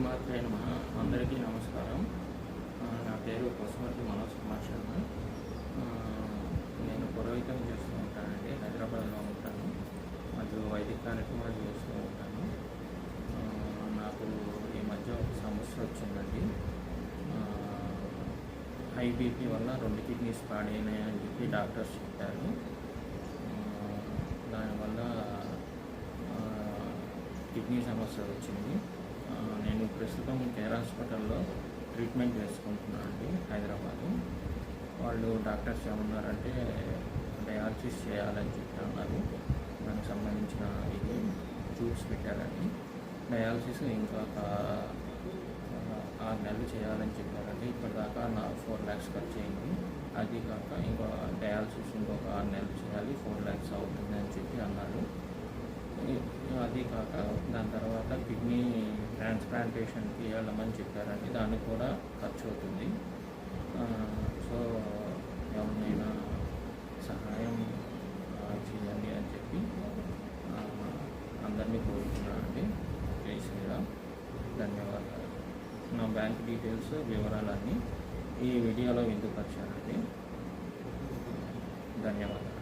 శ్రీమాత్రే నమః. అందరికీ నమస్కారం. నా పేరు పశుమతి మనోజ్ కుమార్ శర్మ. నేను పురోహితం చేస్తూ ఉంటానండి. హైదరాబాద్లో ఉంటాను మరియు వైదిక కార్యక్రమాలు చేస్తూ ఉంటాను. నాకు ఈ మధ్య ఒక సమస్య వచ్చిందండి. హై బీపీ వల్ల 2 కిడ్నీస్ పాడైనాయి అని చెప్పి డాక్టర్స్ చెప్పారు. దానివల్ల కిడ్నీ సమస్య వచ్చింది. నేను ప్రస్తుతం కేర్ హాస్పిటల్లో ట్రీట్మెంట్ చేసుకుంటున్నాను అండి, హైదరాబాదు. వాళ్ళు డాక్టర్స్ ఏమన్నారంటే డయాలసిస్ చేయాలని చెప్పి అన్నారు. దానికి సంబంధించిన ఇది ట్యూబ్స్ పెట్టారండి. డయాలసిస్ ఇంకా 6 నెలలు చేయాలని చెప్పారండి. ఇప్పటిదాకా నా 4 lakhs ఖర్చు అయింది. అది కాక ఇంకో డయాలసిస్ ఇంకొక 6 నెలలు చేయాలి, 4 lakhs అవుతుంది అని చెప్పి అన్నారు. అది కాక దాని తర్వాత కిడ్నీ ట్రాన్స్ప్లాంటేషన్కి వెళ్ళమని చెప్పారండి. దానికి కూడా ఖర్చు అవుతుంది. సో ఎవరినైనా సహాయం చేయండి అని చెప్పి అందరినీ కోరుతున్నానండి. జై శ్రీరామ్. ధన్యవాదాలు. నా బ్యాంక్ డీటెయిల్స్ వివరాలన్నీ ఈ వీడియోలో విందుపరిచానండి. ధన్యవాదాలు.